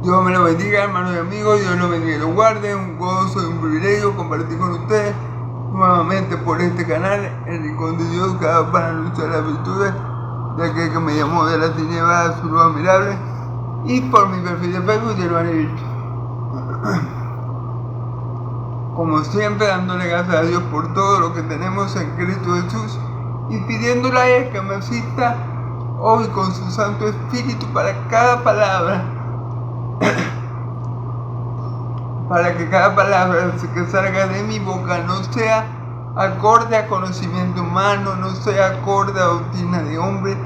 Dios me lo bendiga, hermanos y amigos. Dios los bendiga y los guarde. Un gozo y un privilegio compartir con ustedes nuevamente por este canal, el Rincón de Dios, para luchar las virtudes de aquel que me llamó de la tiniebla a su luz admirable, y por mi perfil de Facebook de Luan Virtud. Como siempre, dándole gracias a Dios por todo lo que tenemos en Cristo Jesús y pidiéndole a Él que me asista hoy con su Santo Espíritu para cada palabra, para que cada palabra que salga de mi boca no sea acorde a conocimiento humano, no sea acorde a doctrina de hombre,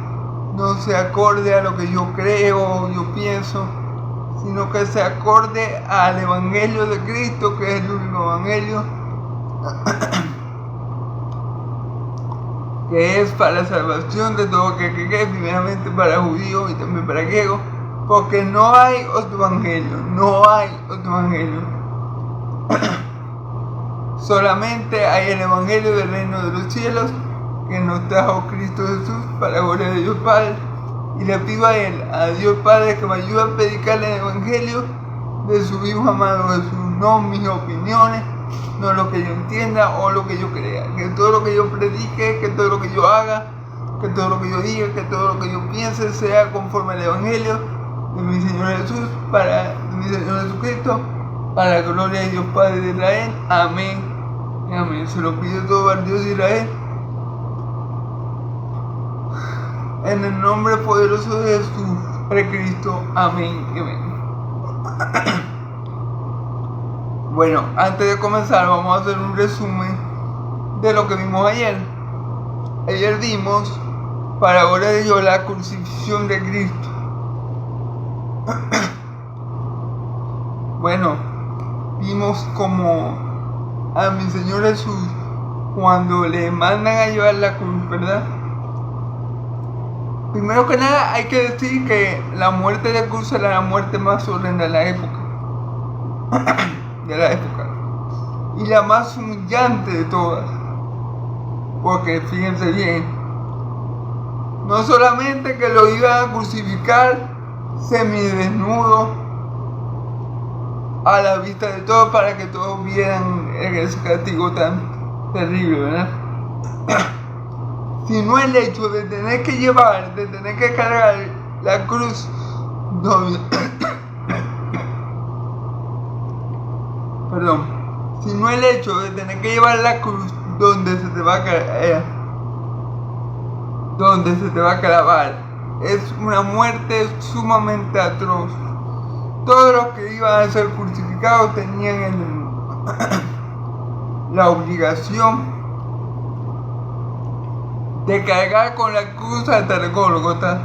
no sea acorde a lo que yo creo o yo pienso, sino que sea acorde al Evangelio de Cristo, que es el único Evangelio que es para la salvación de todo aquel que cree, primeramente para judíos y también para griegos, porque no hay otro Evangelio, no hay otro Evangelio. Solamente hay el Evangelio del reino de los cielos que nos trajo Cristo Jesús para la gloria de Dios Padre. Y le pido a Él, a Dios Padre, que me ayude a predicar el Evangelio de su Hijo amado Jesús, no mis opiniones, no lo que yo entienda o lo que yo crea. Que todo lo que yo predique, que todo lo que yo haga, que todo lo que yo diga, que todo lo que yo piense sea conforme al Evangelio de mi Señor Jesús, de mi Señor Jesucristo, para la gloria de Dios Padre de Israel. Amén. Amén. Se lo pido todo al Dios de Israel, en el nombre poderoso de Jesús, Cristo. Amén. Amén. Bueno, antes de comenzar vamos a hacer un resumen de lo que vimos ayer. Ayer vimos, para gloria de Dios, la crucifixión de Cristo. Bueno, vimos como a mi Señor Jesús, cuando le mandan a llevar la cruz, ¿verdad? Primero que nada hay que decir que la muerte de cruz era la muerte más horrenda de la época. Y la más humillante de todas. Porque fíjense bien, no solamente que lo iban a crucificar semidesnudo a la vista de todos, para que todos vieran ese castigo tan terrible, ¿verdad? Sino el hecho de tener que llevar, de tener que cargar la cruz sino el hecho de tener que llevar la cruz donde se te va a clavar. Es una muerte sumamente atroz. Todos los que iban a ser crucificados tenían la obligación de cargar con la cruz hasta el Gólgota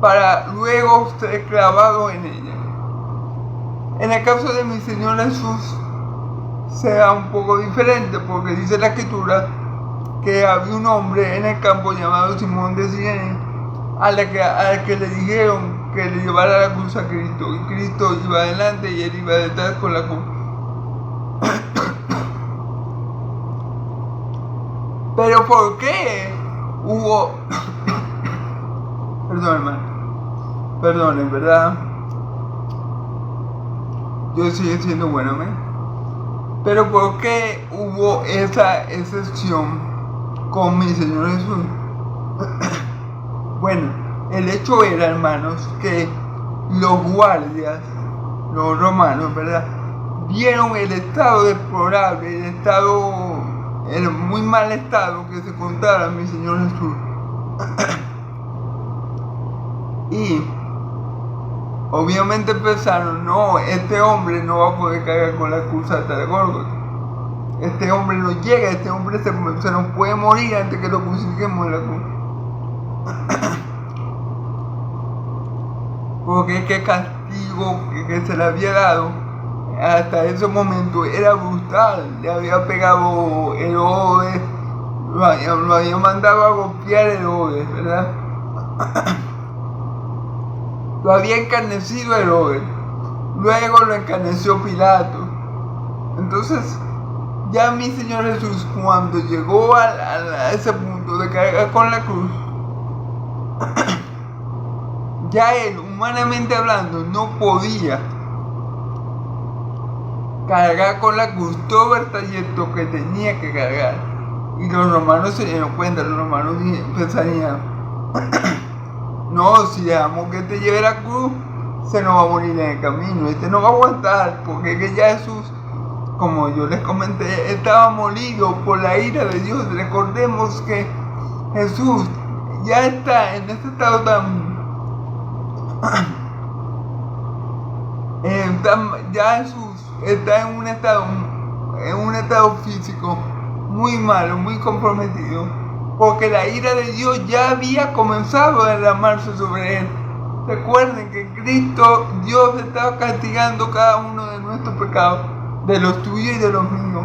para luego ser clavado en ella. En el caso de mi Señor Jesús será un poco diferente, porque dice la Escritura que había un hombre en el campo llamado Simón de Cirene, al que le dijeron que le llevara la cruz a Cristo, y Cristo iba adelante y él iba detrás con la cruz. Pero ¿por qué hubo? Perdón, hermano. Perdonen, ¿verdad? Yo sigo siendo bueno, ¿me? Pero ¿por qué hubo esa excepción con mi Señor Jesús? Bueno, el hecho era, hermanos, que los guardias, los romanos, ¿verdad?, vieron el estado deplorable, el muy mal estado que se encontraba mi Señor Jesús. Y obviamente pensaron, no, este hombre no va a poder cargar con la cruz hasta el Gólgota. Este hombre no llega, este hombre se nos puede morir antes que lo crucifiquemos en la cruz. Porque es que el castigo que se le había dado hasta ese momento era brutal. Le había pegado Herodes, lo había mandado a golpear Herodes, ¿verdad? Lo había encarnecido Herodes, luego lo encarneció Pilato. Entonces Ya mi Señor Jesús, cuando llegó a ese punto de cargar con la cruz, ya Él, humanamente hablando, no podía cargar con la cruz todo el trayecto que tenía que cargar. Y los romanos se dieron cuenta, los romanos pensarían, no, si dejamos que te lleve la cruz, se nos va a morir en el camino, no va a aguantar, porque que ya Jesús, como yo les comenté, estaba molido por la ira de Dios. Recordemos que Jesús ya está en ese estado ya Jesús está en un estado físico muy malo, muy comprometido, porque la ira de Dios ya había comenzado a derramarse sobre él. Recuerden que Cristo, Dios estaba castigando cada uno de nuestros pecados, de los tuyos y de los míos.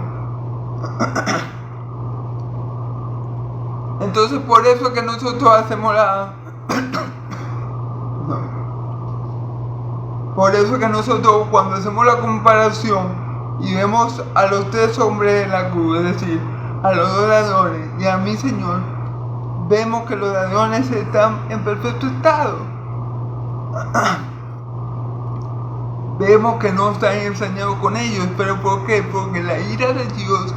Entonces por eso que nosotros hacemos por eso que nosotros cuando hacemos la comparación y vemos a los tres hombres en la cruz, es decir, a los dos ladrones y a mi Señor, vemos que los ladrones están en perfecto estado. Vemos que no están ensañados con ellos, pero ¿por qué? Porque la ira de Dios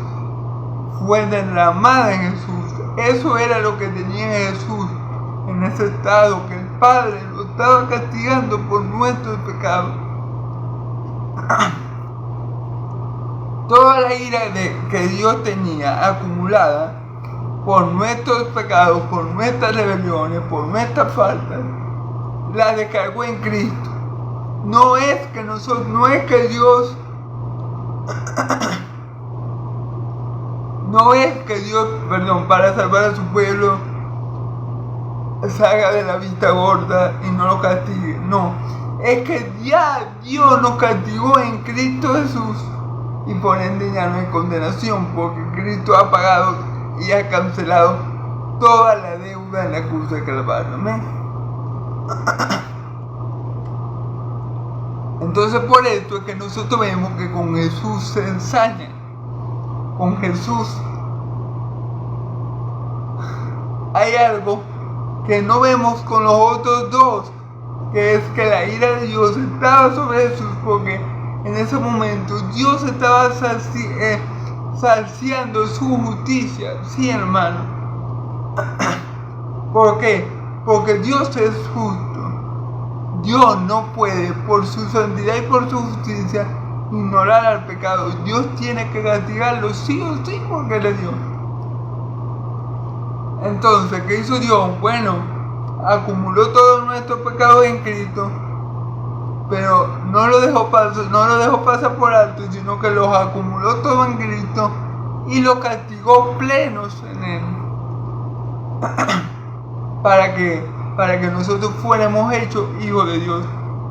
fue derramada en Jesús. Eso era lo que tenía Jesús en ese estado, que el Padre lo estaba castigando por nuestros pecados. Toda la ira que Dios tenía acumulada por nuestros pecados, por nuestras rebeliones, por nuestras faltas, la descargó en Cristo. No es que Dios para salvar a su pueblo salga de la vista gorda y no lo castigue. No, es que ya Dios nos castigó en Cristo Jesús y por ende ya no hay condenación, porque Cristo ha pagado y ha cancelado toda la deuda en la cruz del Calvario. Amén. Entonces por esto es que nosotros vemos que con Jesús se ensaña. Con Jesús hay algo que no vemos con los otros dos, que es que la ira de Dios estaba sobre Jesús, porque en ese momento Dios estaba saciando su justicia. Sí, hermano. ¿Por qué? Porque Dios es justo. Dios no puede, por su santidad y por su justicia, ignorar al pecado. Dios tiene que castigarlo sí o sí, porque le dio. Entonces, ¿qué hizo Dios? Bueno, acumuló todos nuestros pecados en Cristo, pero no lo dejó pasar por alto, sino que los acumuló todos en Cristo y los castigó plenos en Él. ¿Para qué? Para que nosotros fuéramos hechos hijos de Dios,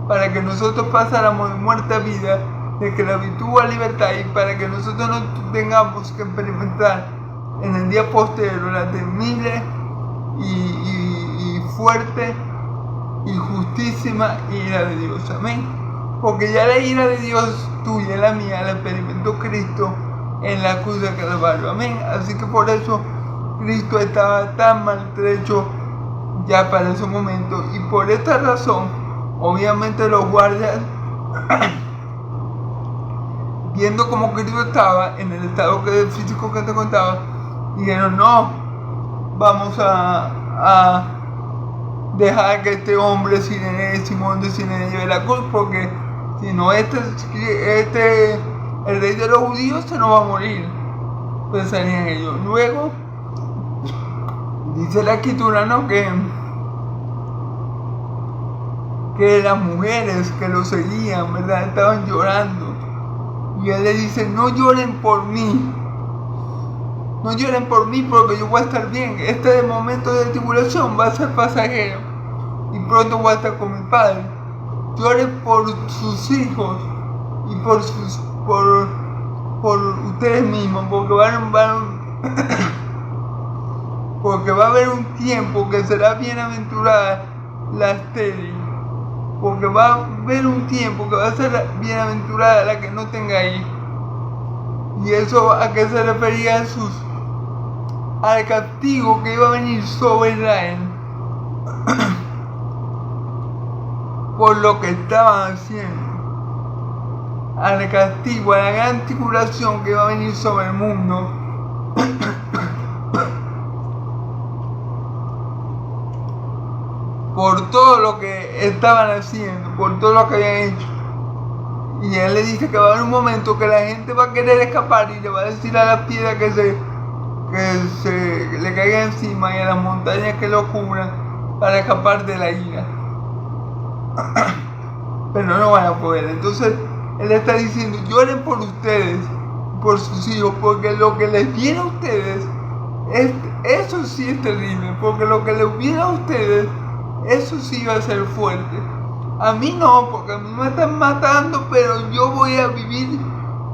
para que nosotros pasáramos de muerte a vida, de esclavitud a libertad, y para que nosotros no tengamos que experimentar en el día posterior la temible y fuerte y justísima ira de Dios. Amén. Porque ya la ira de Dios tuya y la mía la experimentó Cristo en la cruz del Calvario. Amén. Así que por eso Cristo estaba tan maltrecho ya para ese momento, y por esta razón obviamente los guardias viendo como Cristo estaba en el estado físico que te contaba, dijeron: no, vamos a dejar que este hombre Simón de Cirene lleve la cruz, porque si no el rey de los judíos se nos va a morir, pensarían ellos. Luego dice la escritura, ¿no?, que las mujeres que lo seguían, ¿verdad?, estaban llorando. Y él le dice: no lloren por mí. No lloren por mí, porque yo voy a estar bien. Este momento de tribulación va a ser pasajero y pronto voy a estar con mi Padre. Lloren por sus hijos y por ustedes mismos, porque porque va a haber un tiempo que será bienaventurada la estéril, porque va a haber un tiempo que va a ser bienaventurada la que no tenga hijos. ¿Y eso a qué se refería Jesús? Al castigo que iba a venir sobre Israel por lo que estaban haciendo, al castigo, a la gran tribulación que iba a venir sobre el mundo por todo lo que estaban haciendo, por todo lo que habían hecho. Y él le dice que va a haber un momento que la gente va a querer escapar y le va a decir a la piedra que se le caiga encima y a las montañas que lo cubran para escapar de la ira. Pero no van a poder. Entonces él está diciendo: lloren por ustedes, por sus hijos, porque lo que les viene a ustedes, eso sí es terrible, porque lo que les viene a ustedes, eso sí va a ser fuerte. A mí no, porque a mí me están matando, pero yo voy a vivir,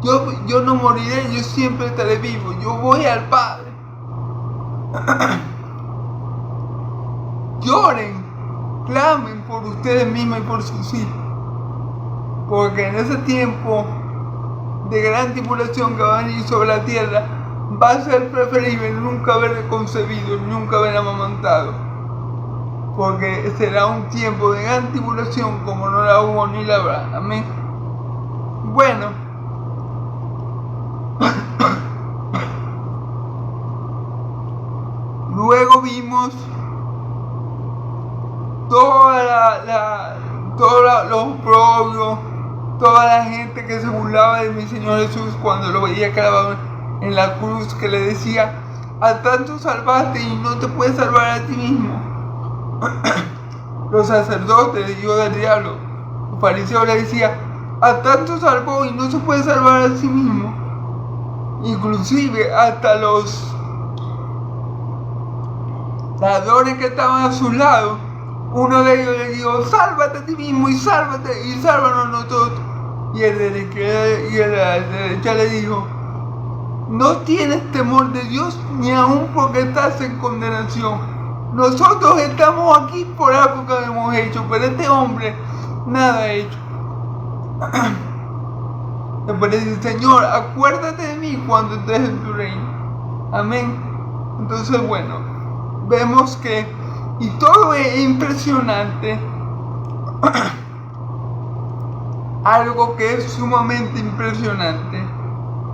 yo no moriré, yo siempre estaré vivo, yo voy al Padre. Lloren, clamen por ustedes mismos y por sus hijos, porque en ese tiempo de gran tribulación que va a venir sobre la tierra, va a ser preferible nunca haber concebido, nunca haber amamantado, porque será un tiempo de gran tribulación como no la hubo ni la habrá. Amén. Bueno, luego vimos todos los oprobios, toda la gente que se burlaba de mi Señor Jesús cuando lo veía clavado en la cruz, que le decía: a tanto salvaste y no te puedes salvar a ti mismo. Los sacerdotes, hijos del diablo, los fariseos le decían: a tanto salvó y no se puede salvar a sí mismo. Inclusive hasta los ladrones que estaban a su lado, uno de ellos le dijo: sálvate a ti mismo y sálvate y sálvanos nosotros. Y el de la derecha le dijo: no tienes temor de Dios ni aun porque estás en condenación. Nosotros estamos aquí por algo que hemos hecho, pero este hombre nada ha hecho. Después le dice: Señor, acuérdate de mí cuando estés en tu reino. Amén. Entonces, bueno, vemos que, y todo es impresionante, algo que es sumamente impresionante,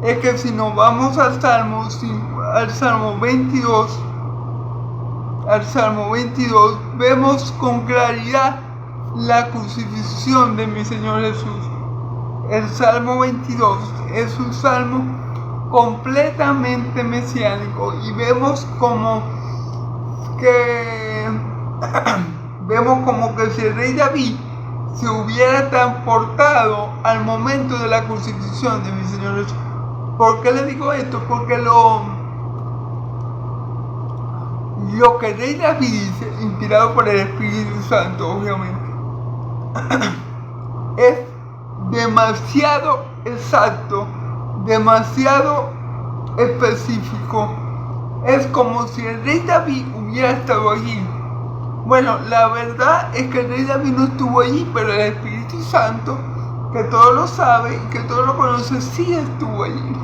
es que si nos vamos al Salmo 22, vemos con claridad la crucifixión de mi Señor Jesús. El Salmo 22 es un salmo completamente mesiánico y vemos como que si el rey David se hubiera transportado al momento de la crucifixión de mi Señor Jesús. ¿Por qué le digo esto? Porque lo que el rey David dice, inspirado por el Espíritu Santo, obviamente, es demasiado exacto, demasiado específico. Es como si el rey David hubiera estado allí. Bueno, la verdad es que el rey David no estuvo allí, pero el Espíritu Santo, que todo lo sabe y que todo lo conoce, sí estuvo allí.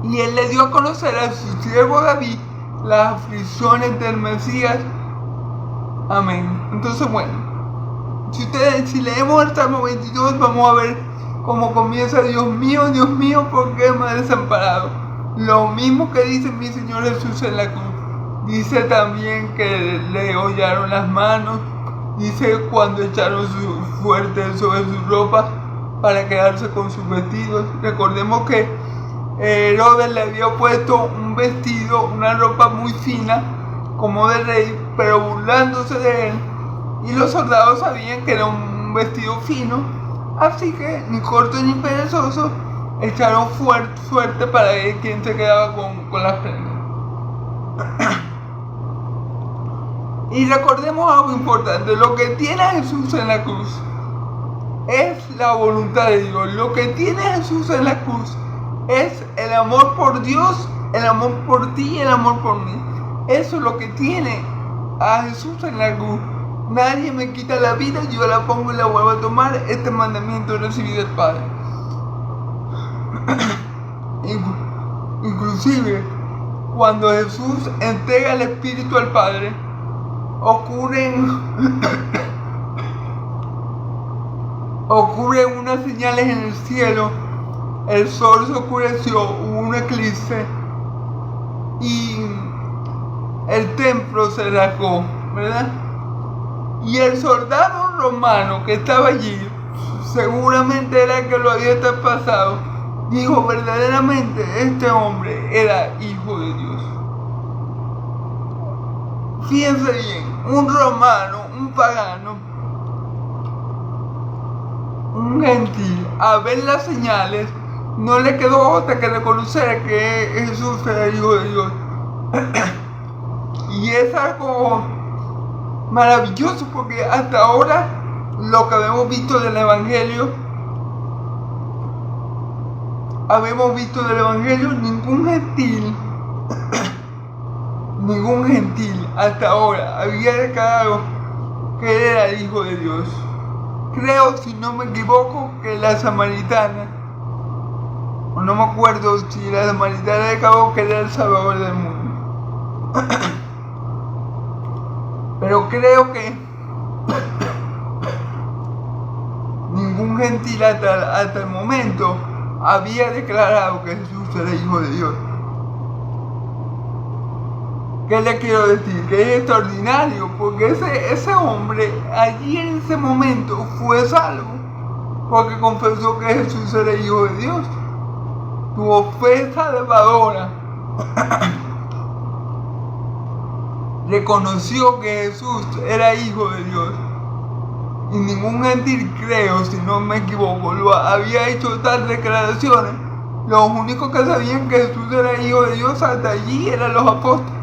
Y él le dio a conocer a su siervo David las aflicciones del Mesías. Amén. Entonces, bueno, si leemos el Salmo 22, vamos a ver cómo comienza: Dios mío, ¿por qué me has desamparado? Lo mismo que dice mi Señor Jesús en la cruz. Dice también que le hollaron las manos. Dice cuando echaron su fuerte sobre sus ropas para quedarse con sus vestidos. Recordemos que Herodes le había puesto un vestido, una ropa muy fina, como de rey, pero burlándose de él. Y los soldados sabían que era un vestido fino, así que ni corto ni perezoso echaron suerte para ver quién se quedaba con las prendas. Y recordemos algo importante: lo que tiene Jesús en la cruz es la voluntad de Dios. Lo que tiene Jesús en la cruz es el amor por Dios, el amor por ti y el amor por mí. Eso es lo que tiene a Jesús en la cruz. Nadie me quita la vida, yo la pongo y la vuelvo a tomar. Este mandamiento recibí del Padre. Inclusive, cuando Jesús entrega el Espíritu al Padre, ocurren unas señales en el cielo. El sol se oscureció, hubo un eclipse y el templo se rasgó, ¿verdad? Y el soldado romano que estaba allí, seguramente era el que lo había traspasado, dijo: verdaderamente este hombre era hijo de Dios. Fíjense bien, un romano, un pagano, un gentil, a ver las señales, no le quedó otra que reconocer que Jesús era hijo de Dios. Y es algo maravilloso, porque hasta ahora lo que habíamos visto del Evangelio, ningún gentil hasta ahora había declarado que él era el hijo de Dios. Creo, si no me equivoco, que la samaritana, o no me acuerdo si la samaritana declaró que era el Salvador del mundo. Pero creo que ningún gentil hasta el momento había declarado que Jesús era hijo de Dios. ¿Qué le quiero decir? Que es extraordinario, porque ese hombre allí en ese momento fue salvo, porque confesó que Jesús era hijo de Dios. Tuvo fe salvadora. Reconoció que Jesús era hijo de Dios. Y ningún gentil, creo, si no me equivoco, lo había hecho tal declaraciones. Los únicos que sabían que Jesús era hijo de Dios hasta allí eran los apóstoles.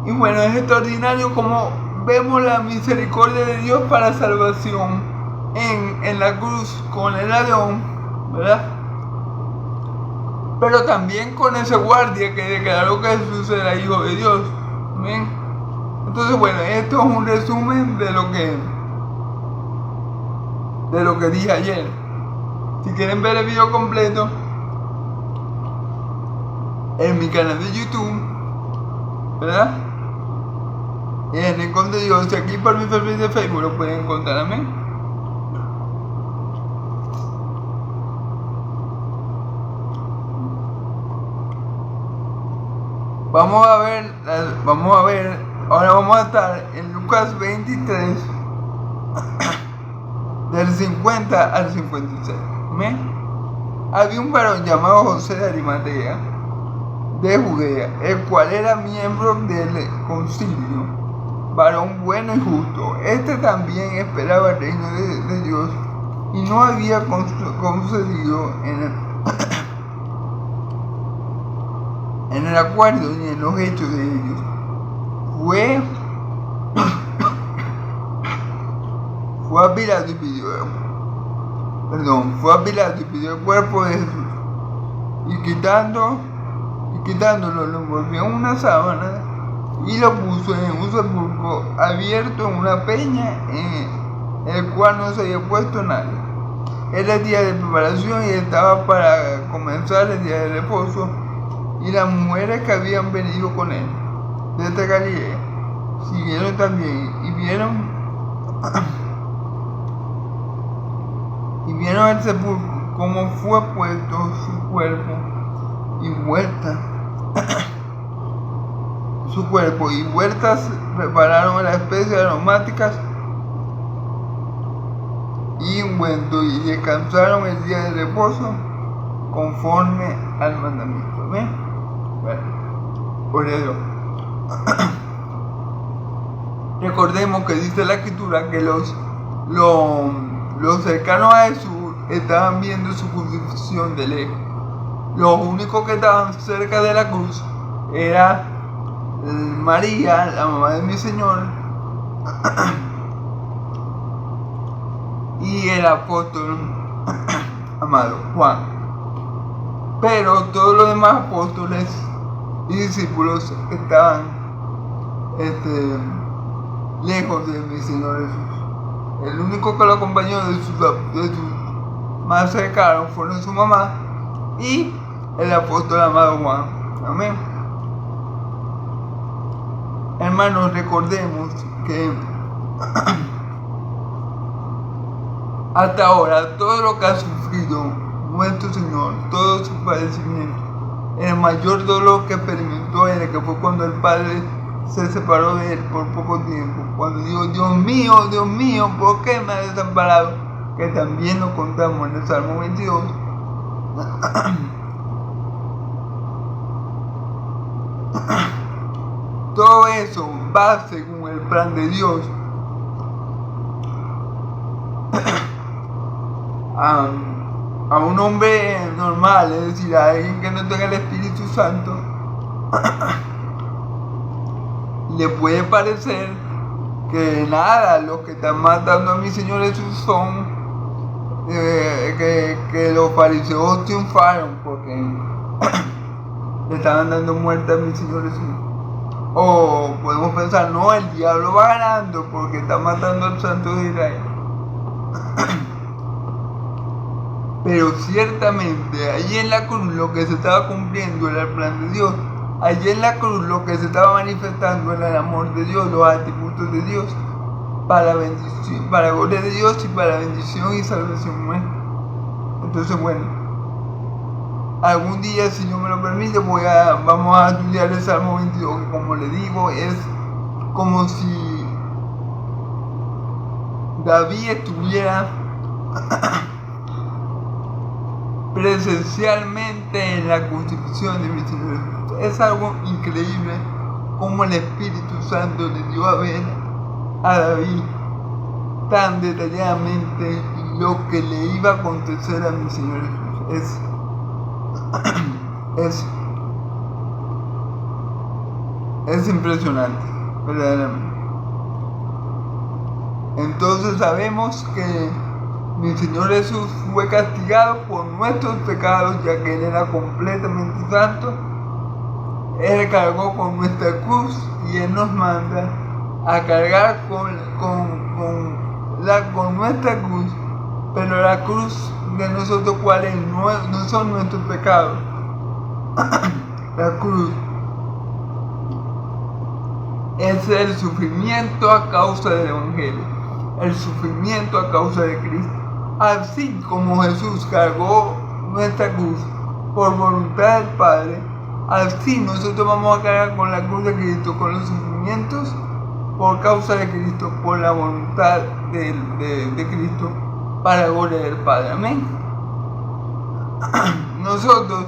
Y bueno, es extraordinario como vemos la misericordia de Dios para salvación en la cruz con el ladrón, ¿verdad? Pero también con ese guardia que declaró que Jesús era hijo de Dios. ¿Bien? Entonces, bueno, esto es un resumen de lo que dije ayer. Si quieren ver el video completo, en mi canal de YouTube, ¿verdad? En el contenido, si aquí por mi perfil de Facebook lo pueden encontrar, amén. Vamos a ver, ahora vamos a estar en Lucas 23, del 50 al 56. ¿Amén? Había un varón llamado José de Arimatea, de Judea, el cual era miembro del concilio, varón bueno y justo. Este también esperaba el reino de Dios y no había concedido en el acuerdo ni en los hechos de ellos. Fue a Pilato y pidió el cuerpo de Jesús, y quitándolo lo envolvió en una sábana y lo puso en un sepulcro abierto en una peña en el cual no se había puesto nadie. Era el día de preparación y estaba para comenzar el día de reposo, y las mujeres que habían venido con él desde Galilea siguieron también y vieron el sepulcro, cómo fue puesto su cuerpo y vueltas prepararon las especies aromáticas y ungüento, y descansaron el día de reposo conforme al mandamiento. ¿Ven? Bueno, por ello recordemos que dice la escritura que los cercanos a Jesús estaban viendo su crucifixión de lejos. Los únicos que estaban cerca de la cruz era María, la mamá de mi Señor, y el apóstol amado Juan. Pero todos los demás apóstoles y discípulos estaban lejos de mi Señor Jesús. El único que lo acompañó de sus más cercanos fueron su mamá y el apóstol amado Juan. Amén. Hermanos, recordemos que hasta ahora todo lo que ha sufrido nuestro Señor, todo su padecimiento, el mayor dolor que experimentó era que fue cuando el Padre se separó de él por poco tiempo, cuando dijo: Dios mío, ¿por qué me has desamparado? Que también lo contamos en el Salmo 22. Todo eso va según el plan de Dios. A un hombre normal, es decir, a alguien que no tenga el Espíritu Santo, le puede parecer que nada, los que están matando a mi Señor Jesús son que los fariseos triunfaron porque le estaban dando muerte a mi Señor Jesús. O podemos pensar: no, el diablo va ganando porque está matando al Santo de Israel. Pero ciertamente allí en la cruz lo que se estaba cumpliendo era el plan de Dios. Allí en la cruz lo que se estaba manifestando era el amor de Dios, los atributos de Dios, para bendición, para gloria de Dios y para bendición y salvación nuestra. Entonces, bueno, algún día, si Dios me lo permite, vamos a estudiar el Salmo 22, que, como le digo, es como si David estuviera presencialmente en la crucifixión de mi Señor. Es algo increíble como el Espíritu Santo le dio a ver a David tan detalladamente lo que le iba a acontecer a mi Señor Jesús. Es impresionante, verdaderamente. Entonces sabemos que mi Señor Jesús fue castigado por nuestros pecados, ya que Él era completamente santo. Él cargó con nuestra cruz y Él nos manda a cargar con nuestra cruz, pero la cruz de nosotros, ¿cuáles no son nuestros pecados? La cruz es el sufrimiento a causa del Evangelio, el sufrimiento a causa de Cristo. Así como Jesús cargó nuestra cruz por voluntad del Padre, así nosotros vamos a cargar con la cruz de Cristo, con los sufrimientos por causa de Cristo, por la voluntad de Cristo, para la gloria del Padre. Amén. Nosotros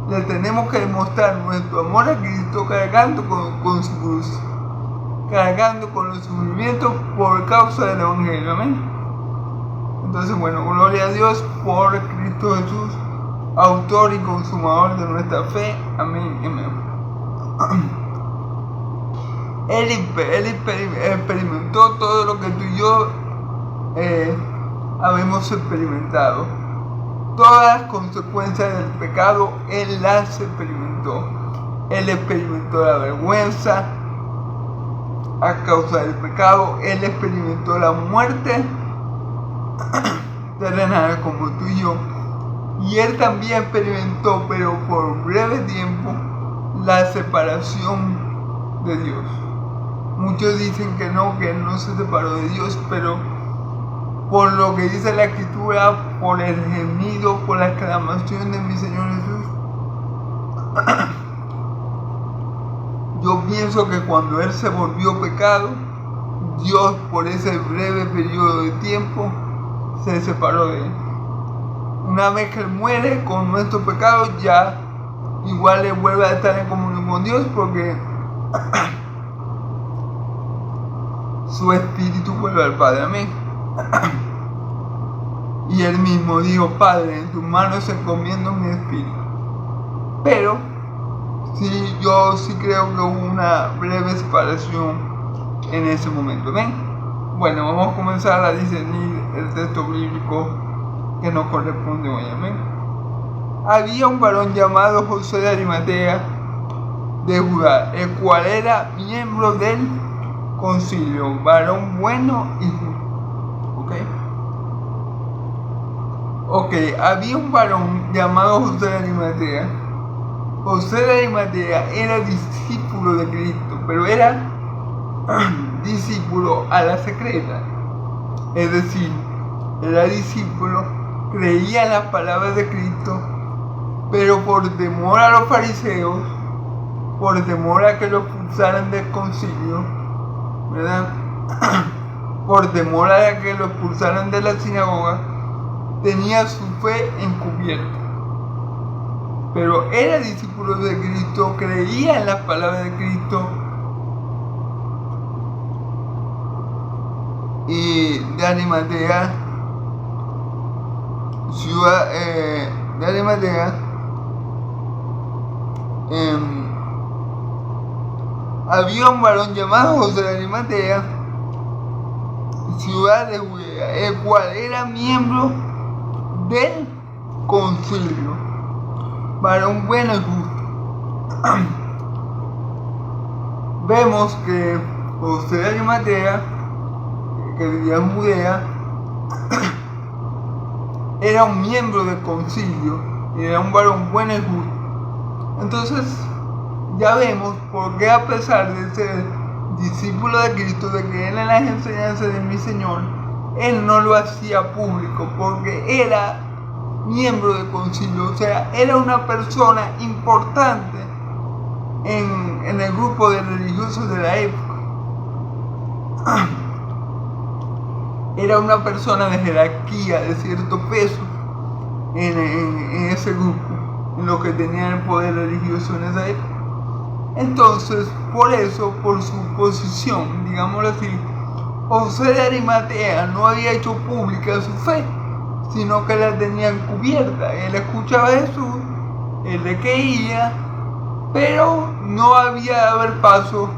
le tenemos que demostrar nuestro amor a Cristo cargando con su cruz, cargando con los sufrimientos por causa del Evangelio. Amén. Entonces, bueno, gloria a Dios por Cristo Jesús, autor y consumador de nuestra fe. Amén. Amén. Él experimentó todo lo que tú y yo habemos experimentado. Todas las consecuencias del pecado, Él las experimentó. Él experimentó la vergüenza a causa del pecado. Él experimentó la muerte terrenal como tú y yo. Y Él también experimentó, pero por breve tiempo, la separación de Dios. Muchos dicen que Él no se separó de Dios, pero por lo que dice la Escritura, por el gemido, por la exclamación de mi Señor Jesús, yo pienso que cuando Él se volvió pecado, Dios, por ese breve periodo de tiempo, se separó de Él. Una vez que Él muere con nuestro pecado, ya igual Él vuelve a estar en comunión con Dios, porque su espíritu vuelve al Padre. Amén. Y Él mismo dijo: Padre, en tus manos encomiendo mi espíritu. Pero yo sí creo que hubo una breve separación en ese momento. ¿Ven? Bueno, vamos a comenzar a discernir el texto bíblico que nos corresponde hoy. Amén. Había un varón llamado José de Arimatea, de Judá, el cual era miembro del concilio, varón bueno y justo. Ok, había un varón llamado José de Arimatea. José de Arimatea era discípulo de Cristo, pero era discípulo a la secreta. Es decir, era discípulo, creía en las palabras de Cristo, pero por temor a los fariseos, por temor a que lo expulsaran del concilio, ¿verdad? Por temor a que lo expulsaran de la sinagoga, tenía su fe encubierta. Pero era discípulo de Cristo, creía en las palabras de Cristo, y de Arimatea, ciudad de Arimatea, había un varón llamado José de Arimatea, ciudad de Judea, el cual era miembro del concilio, varón bueno y justo. Vemos que José de Arimatea, que vivía en Judea, era un miembro del concilio, era un varón bueno y justo. Entonces ya vemos por qué, a pesar de ser discípulo de Cristo, de creer en las enseñanzas de mi Señor, él no lo hacía público, porque era miembro del concilio, o sea, era una persona importante en el grupo de religiosos de la época. Era una persona de jerarquía, de cierto peso en ese grupo, en los que tenían el poder religioso en esa época. Entonces, por eso, por su posición, digámoslo así, José de Arimatea no había hecho pública su fe, sino que la tenía encubierta. Él escuchaba a Jesús, él le creía, pero no había de haber paso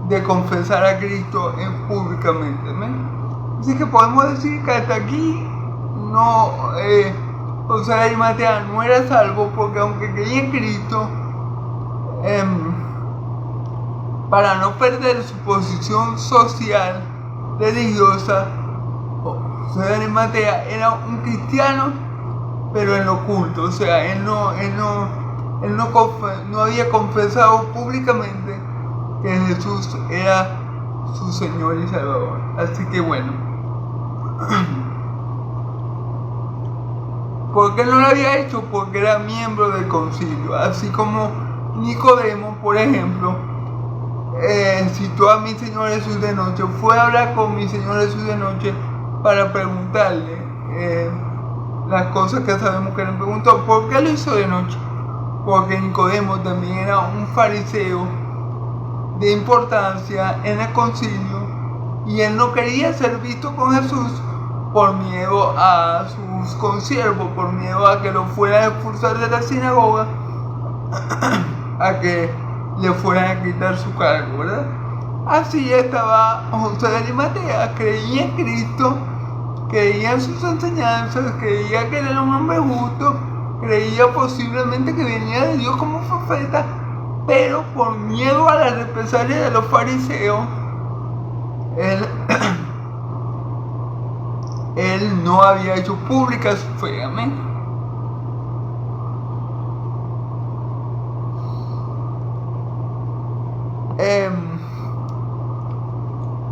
de confesar a Cristo públicamente, ¿no? Así que podemos decir que hasta aquí José de Arimatea no era salvo, porque aunque creía en Cristo, para no perder su posición social, religiosa, José de Arimatea era un cristiano, pero en lo oculto. O sea, él no había confesado públicamente que Jesús era su Señor y Salvador. Así que bueno, ¿por qué no lo había hecho? Porque era miembro del concilio. Así como Nicodemo, por ejemplo, citó a mi Señor Jesús de noche, fue a hablar con mi Señor Jesús de noche para preguntarle las cosas que sabemos que le preguntó. ¿Por qué lo hizo de noche? Porque Nicodemo también era un fariseo de importancia en el concilio, y él no quería ser visto con Jesús por miedo a sus consiervos, por miedo a que lo fueran a expulsar de la sinagoga, a que le fueran a quitar su cargo, ¿verdad? Así estaba José de Arimatea, creía en Cristo, creía en sus enseñanzas, creía que era un hombre justo, creía posiblemente que venía de Dios como profeta, pero por miedo a la represalia de los fariseos, él no había hecho pública su fe. Amén.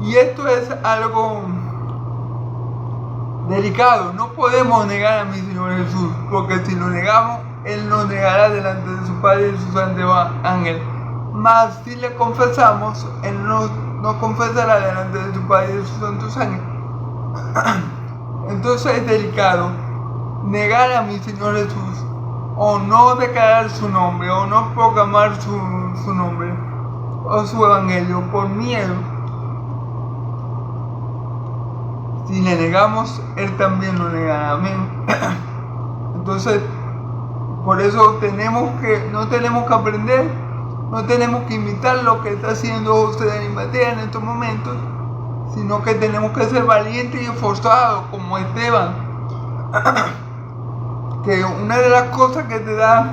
Y esto es algo delicado. No podemos negar a mi Señor Jesús, porque si lo negamos, Él nos negará delante de su Padre y de su santo ángel. Mas si le confesamos, Él nos confesará delante de su Padre y de sus santos ángeles. Entonces es delicado negar a mi Señor Jesús, o no declarar su nombre, o no proclamar su nombre o su evangelio por miedo. Si le negamos, Él también lo negará. Amén. Entonces, por eso no tenemos que aprender, no tenemos que imitar lo que está haciendo José de Arimatea en estos momentos, sino que tenemos que ser valientes y esforzados como Esteban. Que una de las cosas que te da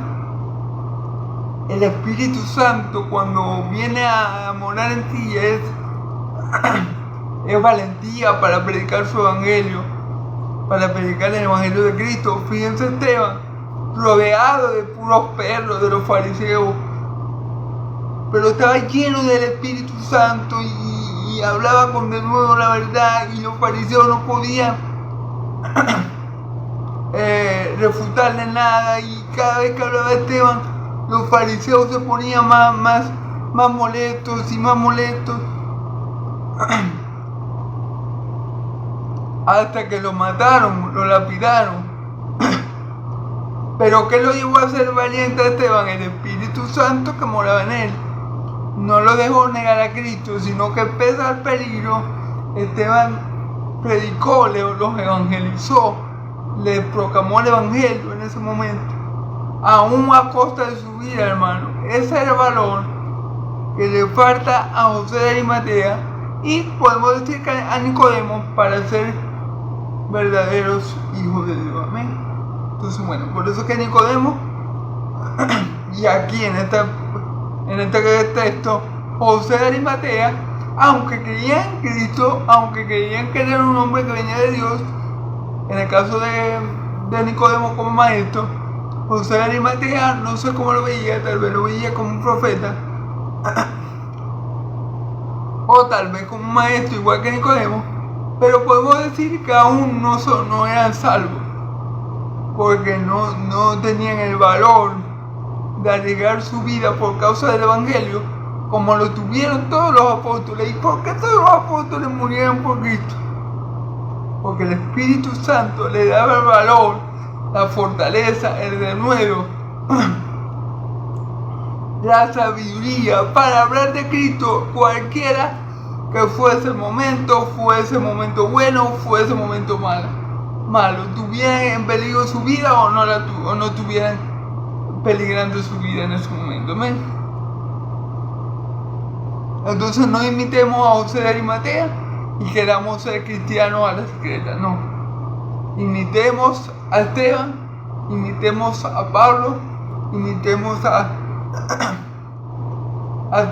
el Espíritu Santo cuando viene a morar en ti es valentía para predicar su evangelio, para predicar el evangelio de Cristo. Fíjense Esteban, rodeado de puros perros de los fariseos, pero estaba lleno del Espíritu Santo y hablaba con de nuevo la verdad, y los fariseos no podían refutarle nada, y cada vez que hablaba Esteban, los fariseos se ponían más molestos y más molestos, hasta que lo mataron, lo lapidaron. Pero ¿qué lo llevó a ser valiente a Esteban? El Espíritu Santo que moraba en él. No lo dejó negar a Cristo, sino que pese al peligro, Esteban predicó, los evangelizó, le proclamó el evangelio en ese momento, aún a costa de su vida, hermano. Ese es el valor que le falta a José de Arimatea, y podemos decir que a Nicodemo, para ser verdaderos hijos de Dios. Amén. Entonces, bueno, por eso que Nicodemo, y aquí en este texto, José de Arimatea, aunque creían en Cristo, aunque creían que era un hombre que venía de Dios, en el caso de Nicodemo como maestro, José de Arimatea no sé cómo lo veía, tal vez lo veía como un profeta, o tal vez como un maestro igual que Nicodemo, pero podemos decir que aún no eran salvos, porque no tenían el valor de arriesgar su vida por causa del evangelio, como lo tuvieron todos los apóstoles. ¿Y por qué todos los apóstoles murieron por Cristo? Porque el Espíritu Santo le daba el valor, la fortaleza, el denuedo, la sabiduría para hablar de Cristo, cualquiera que fuese el momento bueno, fuese momento malo, tuvieran en peligro su vida o no tuvieran peligrando su vida en ese momento. ¿Amén? Entonces no imitemos a José de Arimatea y queramos ser cristianos a la secreta, no. Imitemos a Esteban, imitemos a Pablo, imitemos a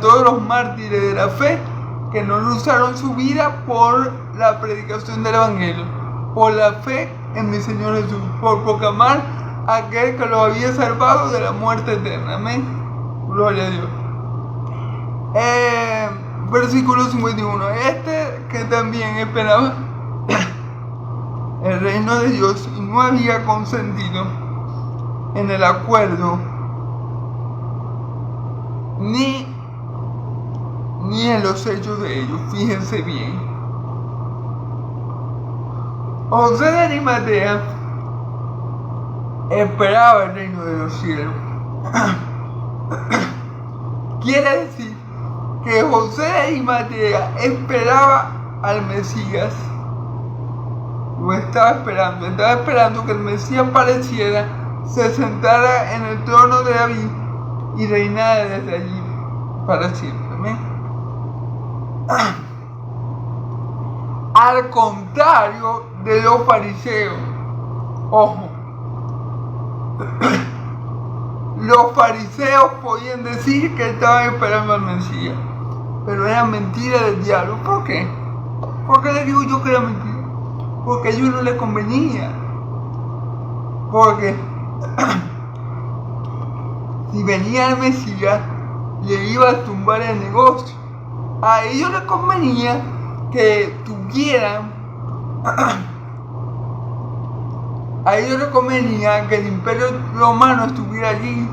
todos los mártires de la fe que no usaron su vida por la predicación del evangelio, por la fe en mi Señor Jesús, por proclamar a aquel que los había salvado de la muerte eterna. Amén. Gloria a Dios. Versículo 51. Que también esperaba el reino de Dios y no había consentido en el acuerdo ni en los hechos de ellos. Fíjense bien. José de Arimatea esperaba el reino de los cielos. Quiere decir que José de Arimatea esperaba al Mesías. Lo estaba esperando que el Mesías apareciera, se sentara en el trono de David y reinara desde allí para siempre. ¿Amén? Al contrario de los fariseos, ojo, los fariseos podían decir que estaban esperando al Mesías, pero era mentira del diablo. ¿Por qué? ¿Por qué les digo yo que era mentira? Porque a ellos no les convenía. Porque si venía el Mesías, le iba a tumbar el negocio. A ellos les convenía que tuvieran, a ellos les convenía que el imperio romano estuviera allí,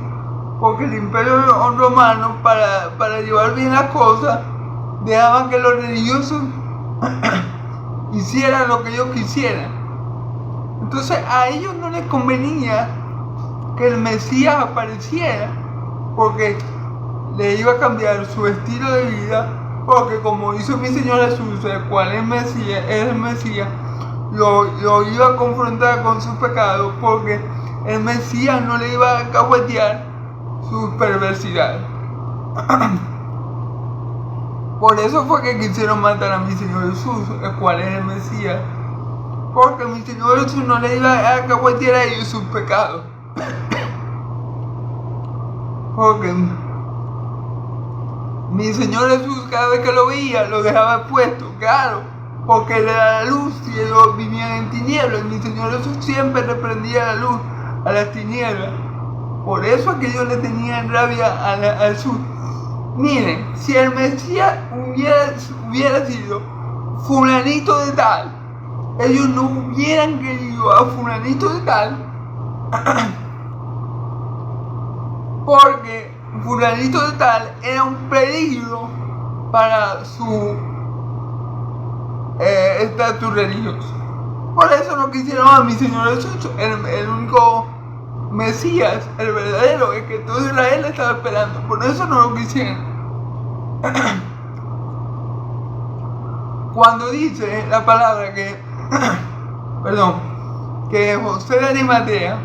porque el imperio romano, para llevar bien las cosas, dejaban que los religiosos hicieran lo que ellos quisieran. Entonces a ellos no les convenía que el Mesías apareciera, porque le iba a cambiar su estilo de vida, porque como hizo mi Señor Jesús, el cual es el Mesías, lo iba a confrontar con sus pecados, porque el Mesías no le iba a cahuetear sus perversidades. Por eso fue que quisieron matar a mi Señor Jesús, el cual es el Mesías, porque mi Señor Jesús no le iba a cahuetear a ellos sus pecados. porque mi Señor Jesús cada vez que lo veía lo dejaba puesto, claro, porque él era la luz y ellos vivían en tinieblas. Mi Señor Jesús siempre reprendía la luz a las tinieblas. Por eso es que ellos le tenían rabia al sur. Miren, si el Mesías hubiera sido fulanito de tal, ellos no hubieran querido a fulanito de tal, porque fulanito de tal era un peligro para su estatus religioso. Por eso no quisieron a mi Señor Jesús, el único Mesías, el verdadero, el que todo Israel estaba esperando. Por eso no lo quisieron. Cuando dice la palabra que que José de Arimatea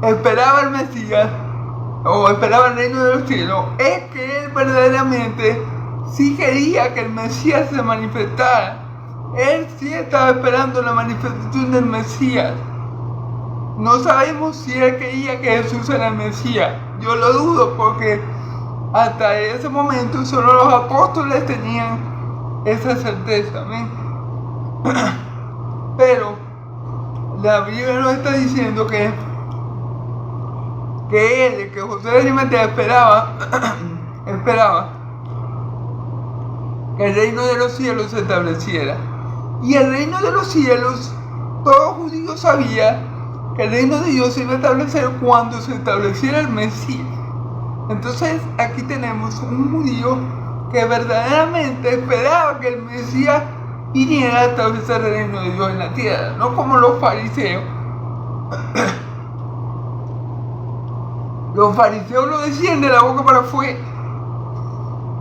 esperaba el Mesías o esperaba el reino de los cielos, es que él verdaderamente sí quería que el Mesías se manifestara. Él sí estaba esperando la manifestación del Mesías. No sabemos si él creía que Jesús era el Mesías. Yo lo dudo, porque hasta ese momento solo los apóstoles tenían esa certeza. ¿Ven? Pero la Biblia nos está diciendo que José de Arimatea esperaba que el reino de los cielos se estableciera. Y el reino de los cielos, todo judío sabía que el reino de Dios se iba a establecer cuando se estableciera el Mesías. Entonces aquí tenemos un judío que verdaderamente esperaba que el Mesías viniera a establecer el reino de Dios en la tierra, no como los fariseos. Los fariseos lo decían de la boca para afuera.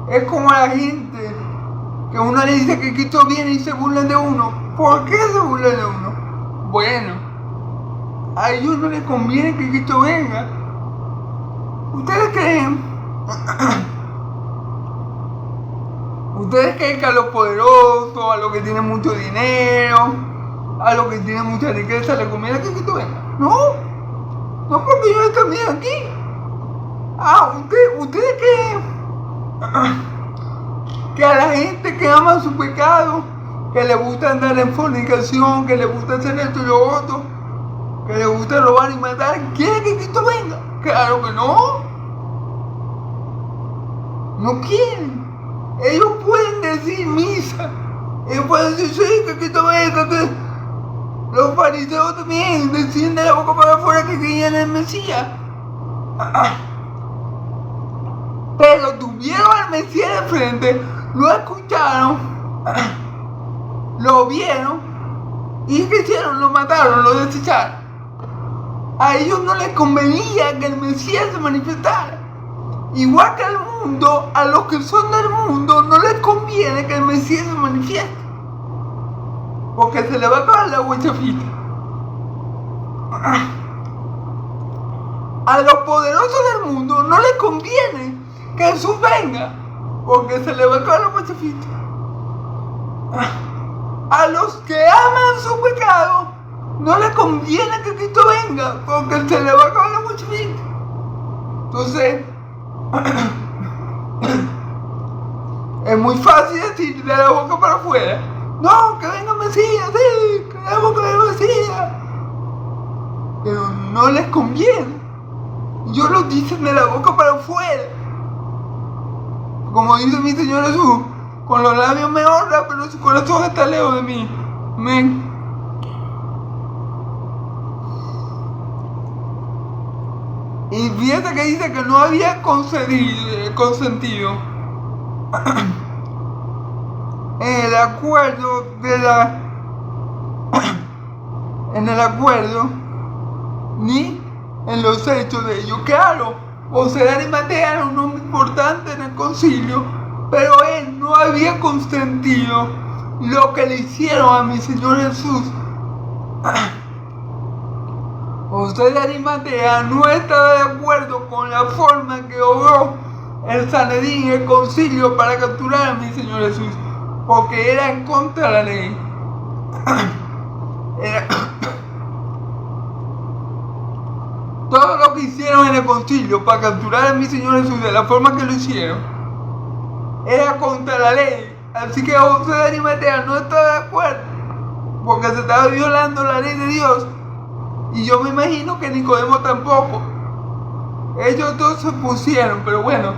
Es como la gente que uno le dice que Cristo viene y se burlan de uno. ¿Por qué se burlan de uno? Bueno, a ellos no les conviene que Cristo venga. ¿Ustedes creen? ¿Ustedes creen que a los poderosos, a los que tienen mucho dinero, a los que tienen mucha riqueza les conviene que Cristo venga? No, no, porque ellos están bien aquí. ¿Ustedes creen que a la gente que ama su pecado, que le gusta andar en fornicación, que le gusta hacer esto y lo otro, que le gusta robar y matar, quiere que Cristo venga? Claro que no. No quieren. Ellos pueden decir misa. Ellos pueden decir, sí, que Cristo venga, que los fariseos también decían de la boca para afuera que creían en el Mesías. Pero tuvieron al Mesías de frente, lo escucharon, lo vieron y ¿qué hicieron? Lo mataron, lo desecharon. A ellos no les convenía que el Mesías se manifestara. Igual que al mundo, a los que son del mundo no les conviene que el Mesías se manifieste, porque se le va a acabar la huechafita. A los poderosos del mundo no les conviene que Jesús venga, porque se le va a acabar la huechafita. A los que aman su pecado no les conviene que Cristo venga, porque se le va a acabar la huechafita. Entonces, es muy fácil decir de la boca para afuera, no, que venga el Mesías, sí, que la boca del Mesías, pero no les conviene. Ellos lo dicen de la boca para afuera, como dice mi Señor Jesús, con los labios me honra, pero su corazón está lejos de mí. Amén. Y fíjate que dice que no había consentido en el acuerdo ni en los hechos de ellos. Claro, José de Arimatea era un hombre importante en el concilio, pero él no había consentido lo que le hicieron a mi Señor Jesús. José de Arimatea no estaba de acuerdo con la forma que obró el Sanedrín, el concilio, para capturar a mi Señor Jesús, porque era en contra de la ley. todo lo que hicieron en el concilio para capturar a mi Señor Jesús de la forma que lo hicieron era contra la ley. Así que José de Arimatea no estaba de acuerdo, porque se estaba violando la ley de Dios. Y yo me imagino que Nicodemo tampoco. Ellos dos se pusieron, pero bueno,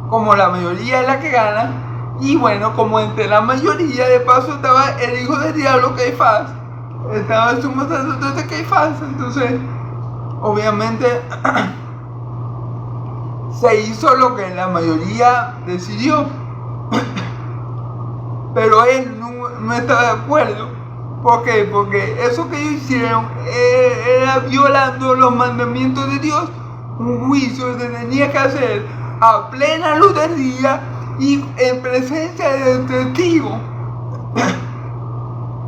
como la mayoría es la que gana, y bueno, como entre la mayoría de paso estaba el hijo del diablo Caifás, estaba el sumo sacerdote Caifás, entonces obviamente se hizo lo que la mayoría decidió. Pero él no estaba de acuerdo. ¿Por qué? Porque eso que ellos hicieron era violando los mandamientos de Dios. Un juicio se tenía que hacer a plena luz del día y en presencia del testigo.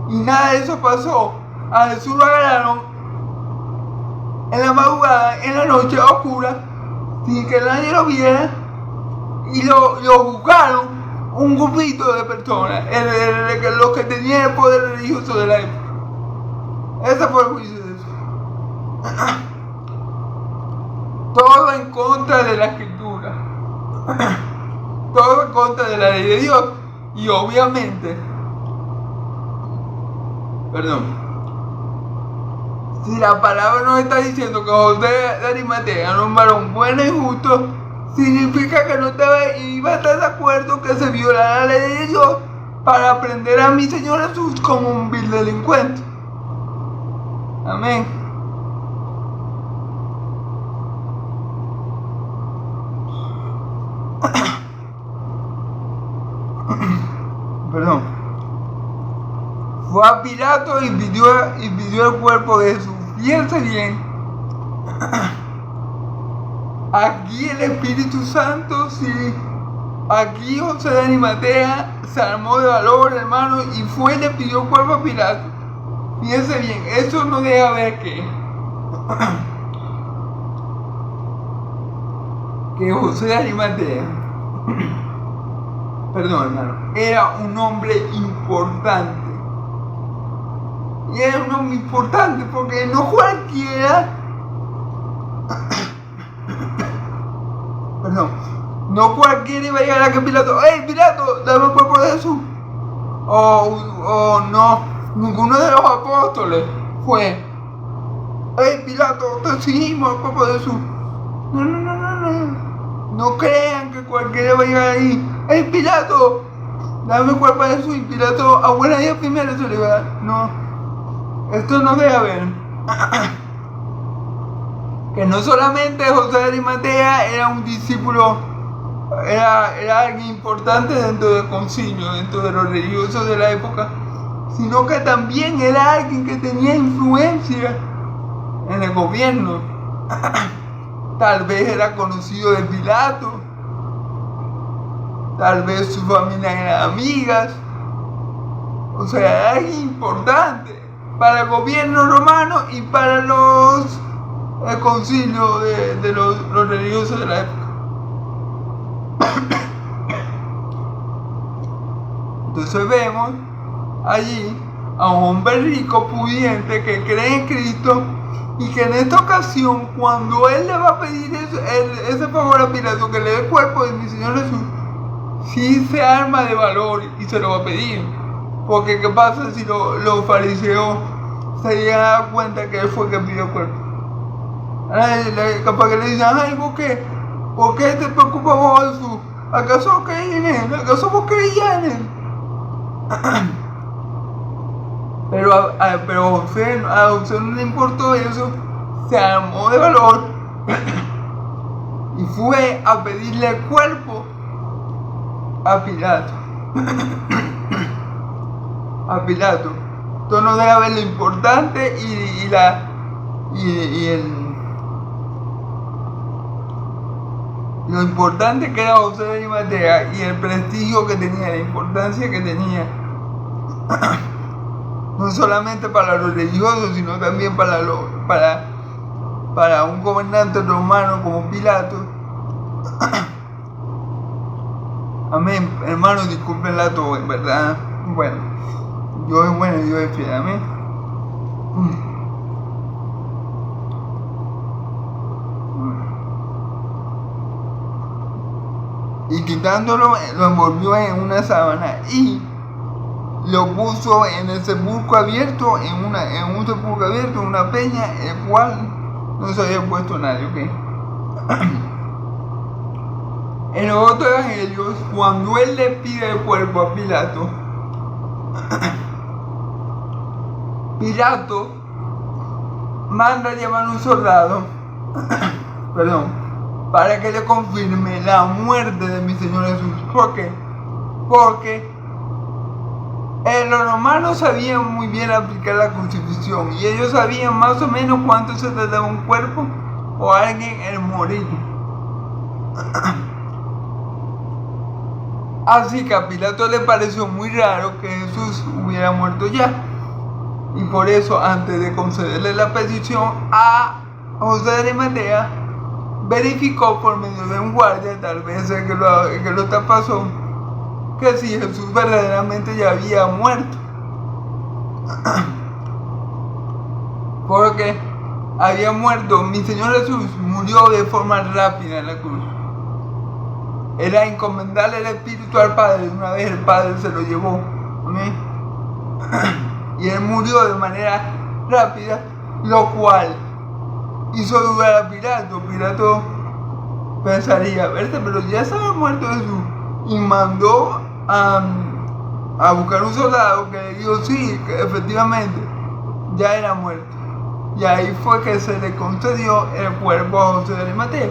Y nada de eso pasó. A Jesús lo agarraron en la madrugada, en la noche oscura, sin que nadie lo viera, y lo juzgaron un grupito de personas, los que tenían el poder religioso de la época. Ese fue el juicio de eso. Todo en contra de la escritura. Todo en contra de la ley de Dios. Y obviamente, si la palabra nos está diciendo que José de Arimatea era un varón bueno y justo, significa que no iba a estar de acuerdo que se violara la ley de Dios para prender a mi Señor Jesús como un vil delincuente. Amén. Fue a Pilato y pidió el cuerpo de Jesús. Fíjense bien. Aquí el Espíritu Santo, sí. Aquí José de Arimatea se armó de valor, hermano, y fue y le pidió el cuerpo a Pilato. Fíjense bien, eso no deja ver que José de Arimatea, hermano, era un hombre importante. Y era un hombre importante porque no cualquiera, no cualquiera iba a llegar a que Pilato, ¡hey Pilato, dame el cuerpo de Jesús! O no, ninguno de los apóstoles fue, ¡hey Pilato, te exigimos el cuerpo de Jesús! No crean que cualquiera va a llegar ahí, ¡hey Pilato, dame el cuerpo de Jesús! Y Pilato a buena día primero se le iba a dar. No. Esto no debe haber. Que no solamente José de Arimatea era un discípulo, era alguien importante dentro del concilio, dentro de los religiosos de la época, sino que también era alguien que tenía influencia en el gobierno. Tal vez era conocido de Pilato, tal vez su familia eran amigas, o sea, era alguien importante para el gobierno romano y para el concilio de los religiosos de la época. Entonces vemos allí a un hombre rico, pudiente, que cree en Cristo, y que en esta ocasión, cuando él le va a pedir ese favor a Pilato, que le dé el cuerpo de mi Señor Jesús, sí se arma de valor y se lo va a pedir. Porque ¿qué pasa si los fariseos se llegan a dar cuenta que él fue el que pidió el cuerpo? Capaz que le dicen, ay, ¿por qué te preocupas por Jesús? ¿Acaso crees en él? ¿Acaso vos creías en él? Pero a José no le importó eso, se armó de valor y fue a pedirle el cuerpo a Pilato. A Pilato. Esto no deja ver lo importante lo importante que era José de Arimatea y el prestigio que tenía, la importancia que tenía, no solamente para los religiosos, sino también para un gobernante romano como Pilato. Amén, hermanos, discúlpenla todo, en verdad. Bueno, Dios es bueno y Dios es fiel, amén. quitándolo lo envolvió en una sábana y lo puso en el sepulcro abierto, en un sepulcro abierto, en una peña, el cual no se había puesto nadie, ¿ok? En los otros evangelios, cuando él le pide el cuerpo a Pilato, Pilato manda a llamar a un soldado, para que le confirme la muerte de mi Señor Jesús. ¿Por qué? Porque los romanos sabían muy bien aplicar la crucifixión y ellos sabían más o menos cuánto se tardaba un cuerpo o alguien en morir. Así que a Pilato le pareció muy raro que Jesús hubiera muerto ya. Y por eso, antes de concederle la petición a José de Arimatea, verificó por medio de un guardia, tal vez el que lo traspasó, que si Jesús verdaderamente ya había muerto. Porque había muerto, mi Señor Jesús murió de forma rápida en la cruz. Era encomendarle el Espíritu al Padre, una vez el Padre se lo llevó. ¿Amén? Y él murió de manera rápida, lo cual hizo dudar a Pilato. Pilato pensaría, pero ya estaba muerto Jesús. Y mandó a buscar un soldado que le dijo sí, que efectivamente ya era muerto. Y ahí fue que se le concedió el cuerpo a José de Arimatea.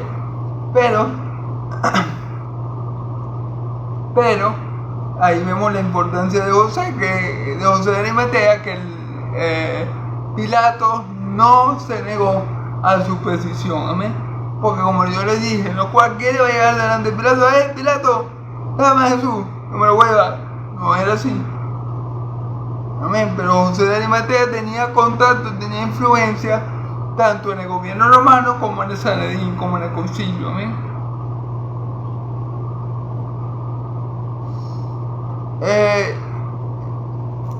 Pero ahí vemos la importancia de José de Arimatea, que Pilato no se negó a su petición, amén. Porque como yo les dije, no cualquiera iba a llegar delante de Pilato, Pilato, dame a Jesús, no me lo voy a dar. No era así. Amén. Pero José de Arimatea tenía contacto, tenía influencia, tanto en el gobierno romano como en el Sanedrín, como en el concilio, amén.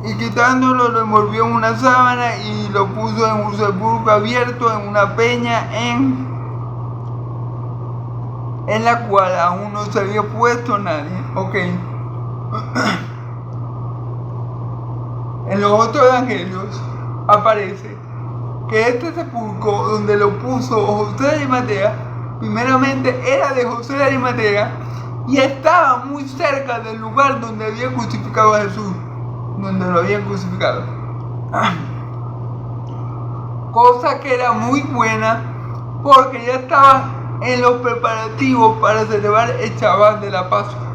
Y quitándolo lo envolvió en una sábana y lo puso en un sepulcro abierto, en una peña en la cual aún no se había puesto nadie. Ok. En los otros evangelios aparece que este sepulcro donde lo puso José de Arimatea, primeramente era de José de Arimatea y estaba muy cerca del lugar donde había crucificado a Jesús, donde lo habían crucificado. Cosa que era muy buena porque ya estaba en los preparativos para celebrar el Shabbat de la Pascua.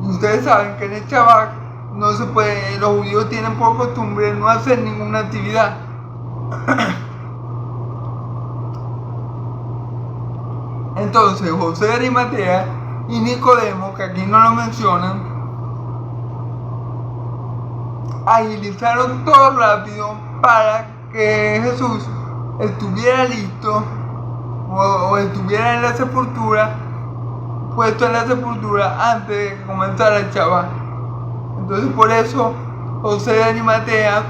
Y ustedes saben que en el Shabbat no se puede, los judíos tienen por costumbre no hacer ninguna actividad. Entonces José de Arimatea y Nicodemo, que aquí no lo mencionan, agilizaron todo rápido para que Jesús estuviera listo o estuviera en la sepultura, puesto en la sepultura antes de que comenzara el Shabbat. Entonces por eso José de Arimatea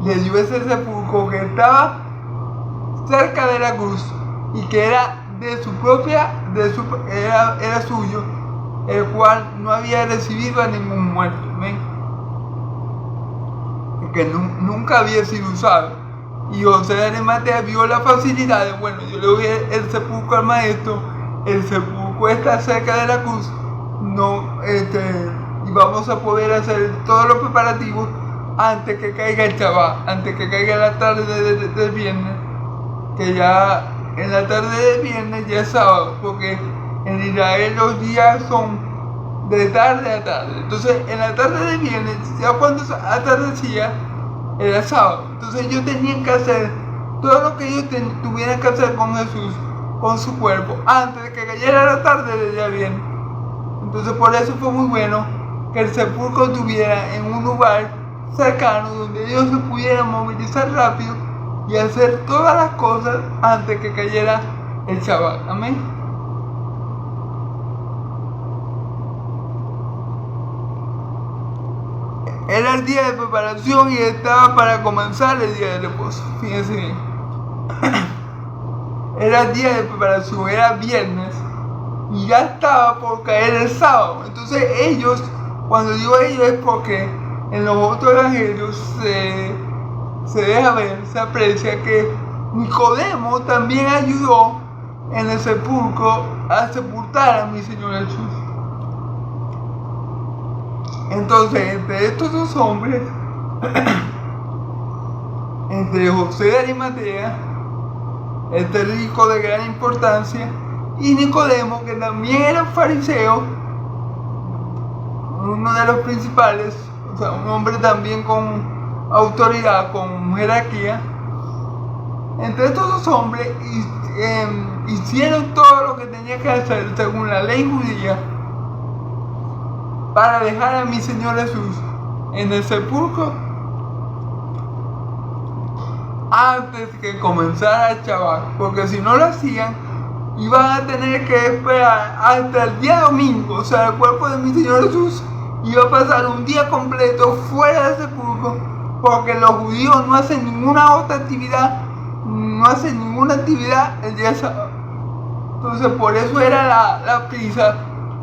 le dio ese sepulcro que estaba cerca de la cruz y que era de su propia, era suyo, el cual no había recibido a ningún muerto, ¿ven? Que nunca había sido usado. Y José de Arimatea vio la facilidad de, bueno, yo le doy el sepulcro al maestro, el sepulcro está cerca de la cruz, y vamos a poder hacer todos los preparativos antes que caiga el Shabbat, antes que caiga la tarde del viernes, que ya en la tarde del viernes ya es sábado, porque en Israel los días son de tarde a tarde. Entonces en la tarde del viernes, ya cuando atardecía, era sábado. Entonces ellos tenían que hacer todo lo que ellos tuvieran que hacer con Jesús, con su cuerpo, antes de que cayera la tarde del día viernes. Entonces por eso fue muy bueno que el sepulcro estuviera en un lugar cercano donde ellos se pudieran movilizar rápido y hacer todas las cosas antes que cayera el Shabbat. Amén. Era el día de preparación y estaba para comenzar el día de reposo. Fíjense bien. Era el día de preparación, era viernes. y ya estaba por caer el sábado. Entonces ellos, cuando digo ellos es porque en los otros evangelios se deja ver, se aprecia que Nicodemo también ayudó en el sepulcro a sepultar a mi Señor Jesús. Entonces, entre estos dos hombres, entre José de Arimatea, este rico de gran importancia, y Nicodemo, que también era fariseo, uno de los principales, o sea, un hombre también con autoridad, con jerarquía. Entre estos dos hombres hicieron todo lo que tenía que hacer según la ley judía para dejar a mi Señor Jesús en el sepulcro antes que comenzara el Shabbat, porque si no lo hacían iban a tener que esperar hasta el día domingo. O sea, el cuerpo de mi Señor Jesús iba a pasar un día completo fuera del sepulcro, porque los judíos no hacen ninguna otra actividad, el día sábado. Entonces por eso era la prisa,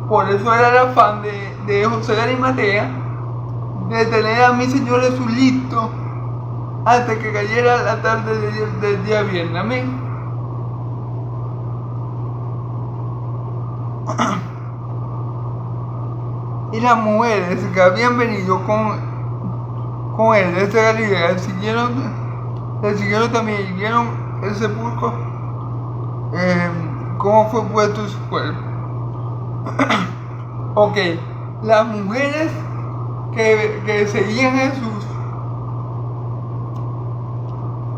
por eso era el afán de José de Arimatea de tener a mi Señor Jesús listo antes que cayera la tarde del día viernes. Amén. Y las mujeres que habían venido con él desde Galilea le siguieron también y vieron el sepulcro, cómo fue puesto su cuerpo. Ok, las mujeres que seguían a Jesús,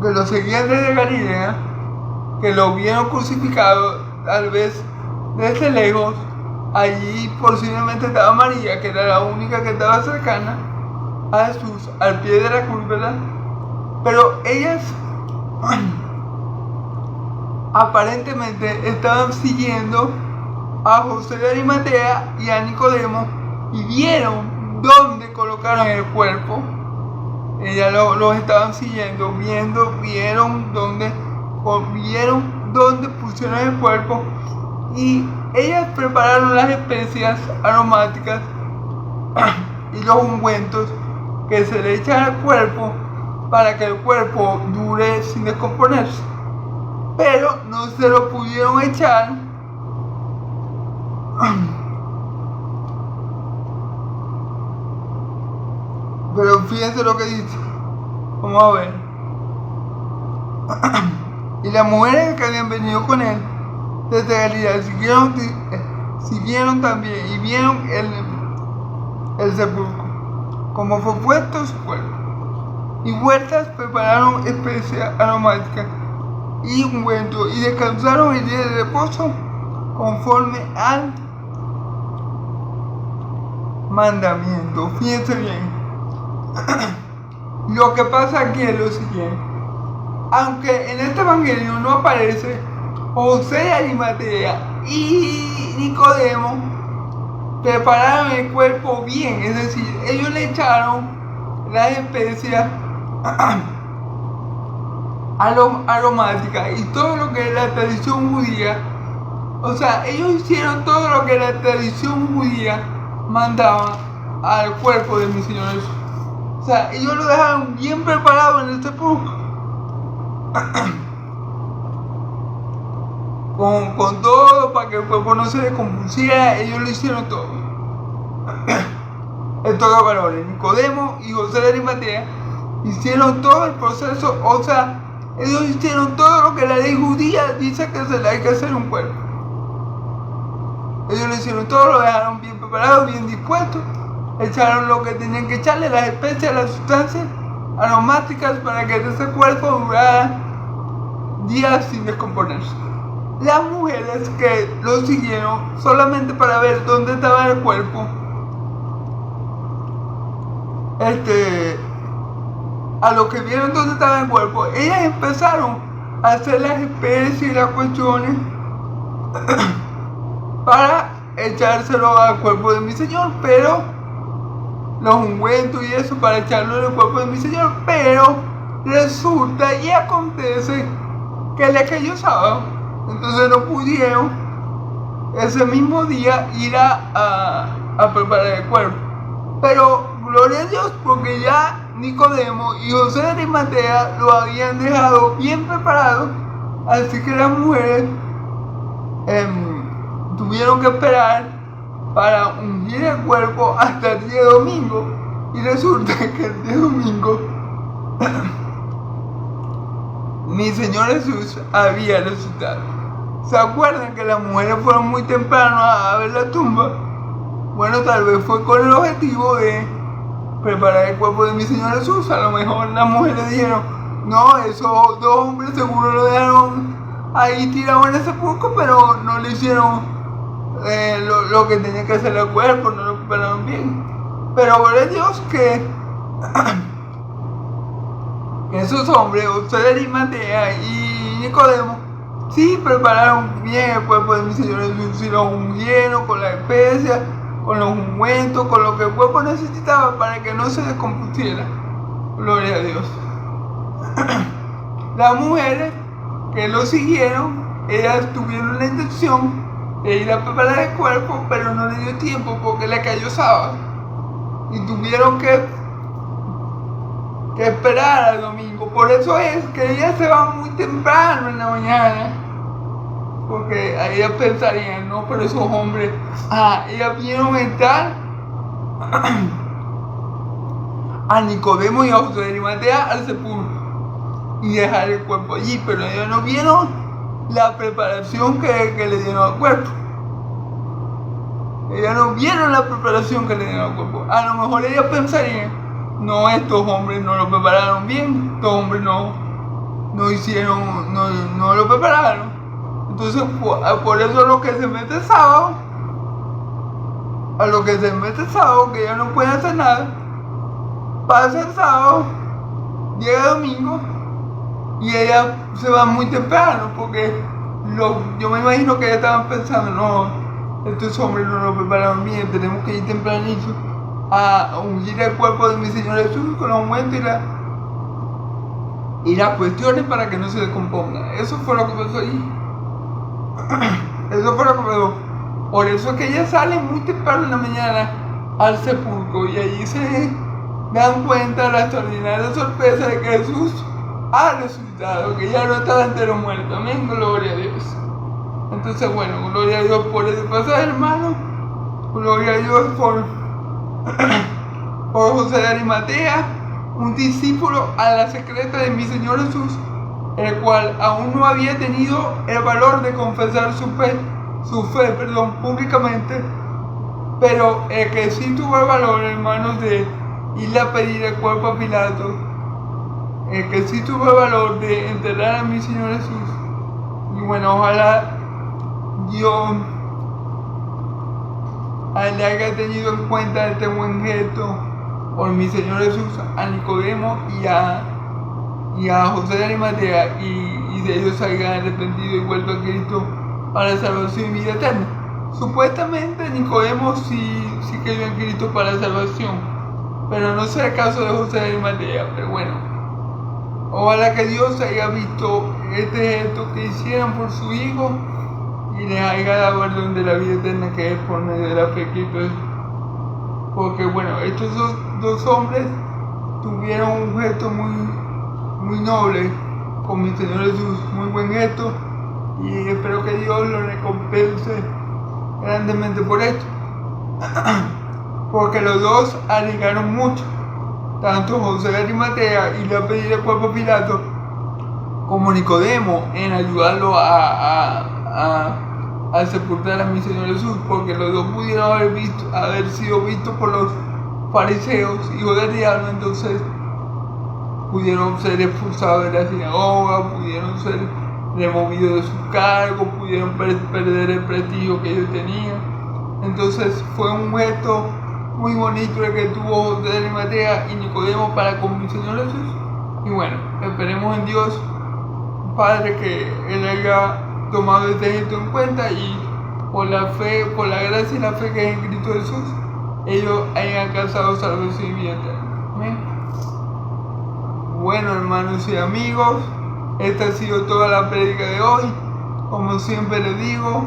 que lo seguían desde Galilea, que lo vieron crucificado, tal vez desde lejos. Allí posiblemente estaba María, que era la única que estaba cercana a Jesús, al pie de la cruz, ¿verdad? Pero ellas aparentemente estaban siguiendo a José de Arimatea y a Nicodemo y vieron dónde colocaron el cuerpo. Ellas los estaban siguiendo, vieron dónde pusieron el cuerpo, y ellas prepararon las especias aromáticas y los ungüentos que se le echan al cuerpo para que el cuerpo dure sin descomponerse. Pero no se lo pudieron echar pero fíjense lo que dice. Vamos a ver. Y las mujeres que habían venido con él desde Galilea siguieron también y vieron el sepulcro, como fue puesto su cuerpo. Y vueltas prepararon especias aromáticas y ungüento y descansaron el día de reposo conforme al mandamiento. Fíjense bien. Lo que pasa aquí es lo siguiente. Aunque en este evangelio no aparece José de Arimatea y Nicodemo, prepararon el cuerpo bien, es decir, ellos le echaron las especias aromáticas y todo lo que es la tradición judía. O sea, ellos hicieron todo lo que la tradición judía mandaba al cuerpo de mi Señor Jesús. O sea, ellos lo dejaron bien preparado en el sepulcro. Con todo para que el cuerpo no se descompusiera, ellos lo hicieron todo. Estos dos varones, Nicodemo y José de Arimatea, hicieron todo el proceso. O sea, ellos hicieron todo lo que la ley judía dice que se le hay que hacer un cuerpo. Ellos lo hicieron todo, lo dejaron bien preparado, bien dispuesto. Echaron lo que tenían que echarle, las especias, las sustancias aromáticas para que ese cuerpo durara días sin descomponerse. Las mujeres que lo siguieron solamente para ver dónde estaba el cuerpo, a lo que vieron dónde estaba el cuerpo, ellas empezaron a hacer las especies y las cuestiones para echárselo al cuerpo de mi Señor, pero los ungüentos y eso para echarlo en el cuerpo de mi Señor. Pero resulta y acontece que le cayó sábado, entonces no pudieron ese mismo día ir a preparar el cuerpo. Pero gloria a Dios, porque ya Nicodemo y José de Arimatea lo habían dejado bien preparado, así que las mujeres tuvieron que esperar para ungir el cuerpo hasta el día domingo, y resulta que el día domingo mi Señor Jesús había resucitado. ¿Se acuerdan que las mujeres fueron muy temprano a ver la tumba? Bueno, tal vez fue con el objetivo de preparar el cuerpo de mi Señor Jesús. A lo mejor las mujeres dijeron, no, esos dos hombres seguro lo dejaron ahí tirado en ese sepulcro, pero no le hicieron lo que tenía que hacer el cuerpo, no lo prepararon bien. Pero gloria a Dios que esos hombres, José de Arimatea y Nicodemo, sí prepararon bien el cuerpo de mi Señor Jesús, y lo ungieron con la especia, con los ungüentos, con lo que el cuerpo necesitaba para que no se descompusiera. Gloria a Dios. Las mujeres que lo siguieron, ellas tuvieron la intención de ir a preparar el cuerpo, pero no le dio tiempo porque le cayó sábado. Y tuvieron que esperar al domingo. Por eso es que ellas se van muy temprano en la mañana, porque a ellas pensarían, no, pero esos hombres, ellas vieron entrar a Nicodemo y a José de Arimatea al sepulcro y dejar el cuerpo allí, pero ellos no vieron la preparación que le dieron al cuerpo. Ellas no vieron la preparación que le dieron al cuerpo. A lo mejor ellas pensarían, no, estos hombres no lo prepararon bien, estos hombres no lo prepararon. Entonces, por eso a lo que se mete sábado, que ya no pueden hacer nada, pasa el sábado, llega domingo, y ellas se van muy temprano, porque yo me imagino que ellas estaban pensando, no, estos hombres no lo prepararon bien, tenemos que ir tempranito a ungir el cuerpo de mi Señor Jesús con los ungüentos y las cuestiones para que no se descomponga. Eso fue lo que pasó ahí. Eso fue lo que pasó. Por eso es que ellas salen muy temprano en la mañana al sepulcro, y allí se dan cuenta de la extraordinaria sorpresa de que Jesús ha resucitado, que ya no estaba entero muerto. Amén, gloria a Dios. Entonces, bueno, gloria a Dios por ese pasaje, hermano. Gloria a Dios por José de Arimatea, un discípulo a la secreta de mi Señor Jesús, el cual aún no había tenido el valor de confesar su fe públicamente, pero el que sí tuvo el valor, hermanos, de ir a pedir el cuerpo a Pilato, el que sí tuvo el valor de enterrar a mi Señor Jesús. Y bueno, ojalá Dios le haya tenido en cuenta este buen gesto por mi Señor Jesús, a Nicodemo y a José de Arimatea, y de ellos hayan arrepentido y vuelto a Cristo para la salvación y vida eterna. Supuestamente Nicodemo sí creyó en Cristo para la salvación, pero no sé el caso de José de Arimatea. Pero bueno, ojalá que Dios haya visto este gesto que hicieron por su Hijo y les haya dado el don de la vida eterna, que es por medio de la fe en Cristo. Porque bueno, estos dos hombres tuvieron un gesto muy noble con mi Señor Jesús, muy buen gesto, y espero que Dios lo recompense grandemente por esto. Porque los dos arriesgaron mucho, tanto José de Arimatea y le pedir el cuerpo a Pilato, como Nicodemo en ayudarlo a sepultar a mi Señor Jesús, porque los dos pudieron haber sido vistos por los fariseos, hijos del diablo. Entonces pudieron ser expulsados de la sinagoga, pudieron ser removidos de sus cargos, pudieron perder el prestigio que ellos tenían. Entonces fue un gesto muy bonito el que tuvo José de Arimatea y Nicodemo para con mi Señor Jesús. Y bueno, esperemos en Dios, Padre, que Él haya tomado este gesto en cuenta, y por la fe, por la gracia y la fe que es en Cristo Jesús, ellos hayan alcanzado salvación y vida eterna. Amén. Bueno, hermanos y amigos, esta ha sido toda la prédica de hoy. Como siempre les digo,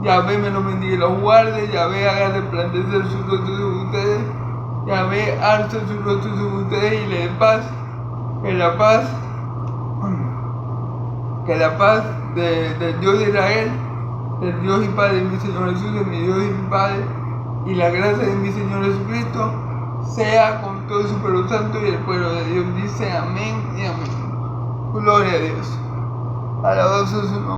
Yahvé me los bendiga y los guarde. Yahvé haga resplandecer su rostro sobre ustedes. Yahvé alce su rostro sobre ustedes y les dé paz. Que la paz del Dios de Israel, del Dios y Padre de mi Señor Jesús, de mi Dios y mi Padre, y la gracia de mi Señor Jesucristo, sea con todo su pueblo santo. Y el pueblo de Dios dice amén y amén. Gloria a Dios. Alabado sea su nombre.